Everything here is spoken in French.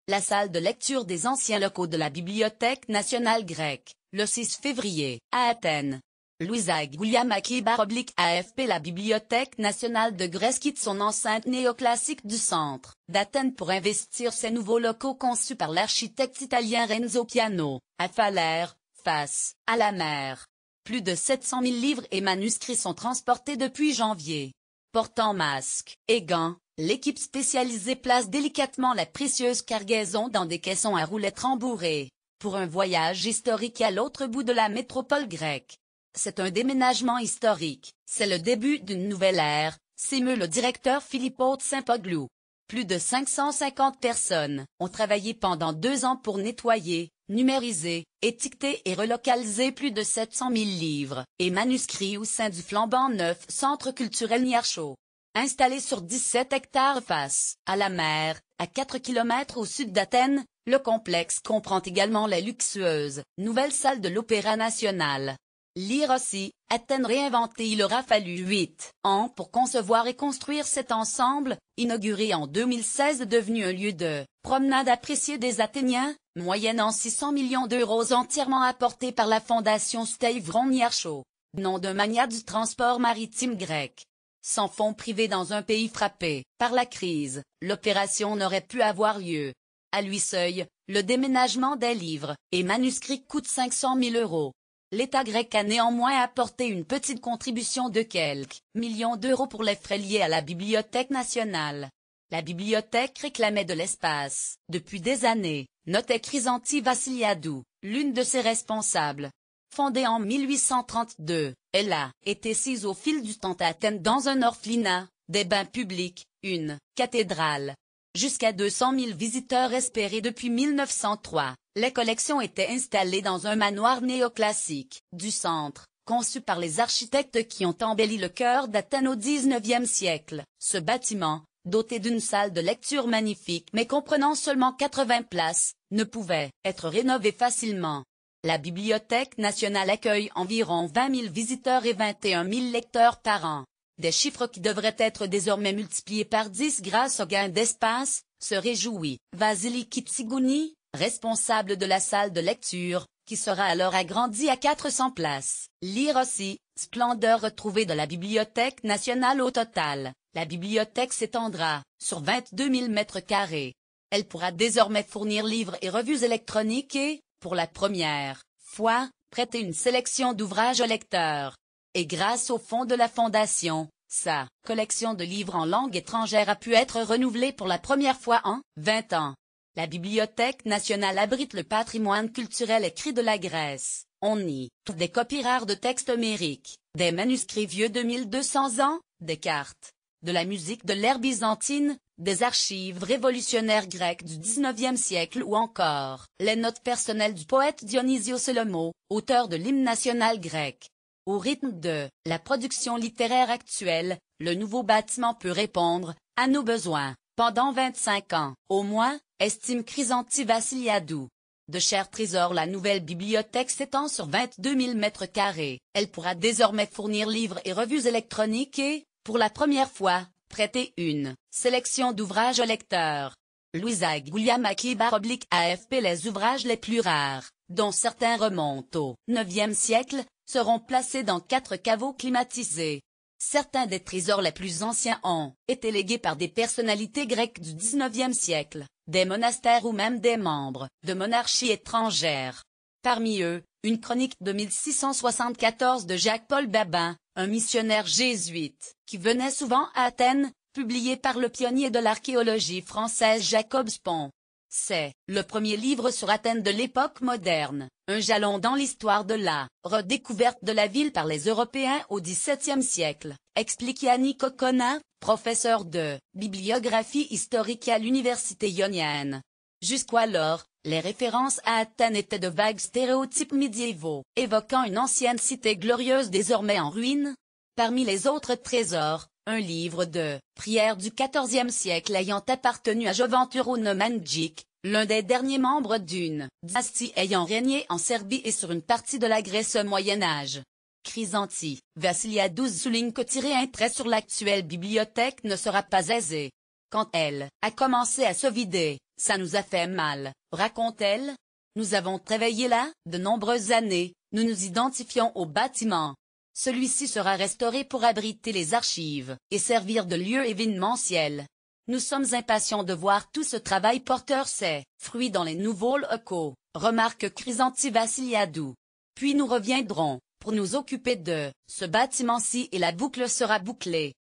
la salle de lecture des anciens locaux de la Bibliothèque nationale grecque, le 6 février, à Athènes. Louisa Gouliamaki/AFP. La Bibliothèque nationale de Grèce quitte son enceinte néoclassique du centre d'Athènes pour investir ses nouveaux locaux conçus par l'architecte italien Renzo Piano, à Falaise, face à la mer. Plus de 700 000 livres et manuscrits sont transportés depuis janvier. Portant masques et gants, l'équipe spécialisée place délicatement la précieuse cargaison dans des caissons à roulettes rembourrées, pour un voyage historique à l'autre bout de la métropole grecque. C'est un déménagement historique, c'est le début d'une nouvelle ère, s'émeut le directeur Philippos Tsimpoglou. Plus de 550 personnes ont travaillé pendant 2 ans pour nettoyer, numériser, étiqueter et relocaliser plus de 700 000 livres et manuscrits au sein du flambant neuf Centre culturel Niarchos. Installé sur 17 hectares face à la mer, à 4 km au sud d'Athènes, le complexe comprend également la luxueuse nouvelle salle de l'Opéra national. Lire aussi, Athènes réinventée. Il aura fallu 8 ans pour concevoir et construire cet ensemble, inauguré en 2016 devenu un lieu de promenade apprécié des Athéniens, moyennant 600 millions d'euros entièrement apportés par la fondation Stavron Niarchos, nom d'un magnat du transport maritime grec. Sans fonds privés dans un pays frappé par la crise, l'opération n'aurait pu avoir lieu. À lui seul, le déménagement des livres et manuscrits coûte 500 000 euros. L'État grec a néanmoins apporté une petite contribution de quelques millions d'euros pour les frais liés à la Bibliothèque nationale. La bibliothèque réclamait de l'espace depuis des années, notait Chrysanthi Vassiliadou, l'une de ses responsables. Fondée en 1832, elle a été sise au fil du temps à Athènes dans un orphelinat, des bains publics, une cathédrale. Jusqu'à 200 000 visiteurs espérés depuis 1903. Les collections étaient installées dans un manoir néoclassique du centre, conçu par les architectes qui ont embelli le cœur d'Athènes au XIXe siècle. Ce bâtiment, doté d'une salle de lecture magnifique mais comprenant seulement 80 places, ne pouvait être rénové facilement. La Bibliothèque nationale accueille environ 20 000 visiteurs et 21 000 lecteurs par an. Des chiffres qui devraient être désormais multipliés par 10 grâce au gain d'espace, se réjouit Vasiliki Tsigouni, responsable de la salle de lecture, qui sera alors agrandie à 400 places. Lire aussi, splendeur retrouvée de la Bibliothèque nationale. Au total, la bibliothèque s'étendra sur 22 000 mètres carrés. Elle pourra désormais fournir livres et revues électroniques et, pour la première fois, prêter une sélection d'ouvrages aux lecteurs. Et grâce au fonds de la Fondation, sa collection de livres en langue étrangère a pu être renouvelée pour la première fois en 20 ans. La Bibliothèque nationale abrite le patrimoine culturel écrit de la Grèce. On y trouve des copies rares de textes homériques, des manuscrits vieux de 1200 ans, des cartes, de la musique de l'ère byzantine, des archives révolutionnaires grecques du XIXe siècle ou encore les notes personnelles du poète Dionysios Solomos, auteur de l'hymne national grec. Au rythme de la production littéraire actuelle, le nouveau bâtiment peut répondre à nos besoins pendant 25 ans, au moins, estime Chrysanthi Vassiliadou. De chers trésors. La nouvelle bibliothèque s'étend sur 22 000 mètres carrés. Elle pourra désormais fournir livres et revues électroniques et, pour la première fois, prêter une sélection d'ouvrages aux lecteurs. Louisa Gouliamaki/AFP. Les ouvrages les plus rares, dont certains remontent au IXe siècle, seront placés dans 4 caveaux climatisés. Certains des trésors les plus anciens ont été légués par des personnalités grecques du XIXe siècle, des monastères ou même des membres de monarchies étrangères. Parmi eux, une chronique de 1674 de Jacques-Paul Babin, un missionnaire jésuite, qui venait souvent à Athènes, publiée par le pionnier de l'archéologie française Jacob Spon. C'est le premier livre sur Athènes de l'époque moderne, un jalon dans l'histoire de la redécouverte de la ville par les Européens au XVIIe siècle, explique Yannick Kokona, professeur de bibliographie historique à l'université ionienne. Jusqu'alors, les références à Athènes étaient de vagues stéréotypes médiévaux, évoquant une ancienne cité glorieuse désormais en ruine. Parmi les autres trésors, un livre de prières du XIVe siècle ayant appartenu à Joventuro Nemanjić, l'un des derniers membres d'une dynastie ayant régné en Serbie et sur une partie de la Grèce au Moyen-Âge. Chrysanthi Vassiliadou souligne que tirer un trait sur l'actuelle bibliothèque ne sera pas aisé. Quand elle a commencé à se vider, Ça nous a fait mal, raconte-t-elle. Nous avons travaillé là, de nombreuses années, nous nous identifions au bâtiment. Celui-ci sera restauré pour abriter les archives, et servir de lieu événementiel. Nous sommes impatients de voir tout ce travail porteur ses fruits dans les nouveaux locaux, remarque Chrysanthi Vassiliadou. Puis nous reviendrons, pour nous occuper de ce bâtiment-ci et la boucle sera bouclée.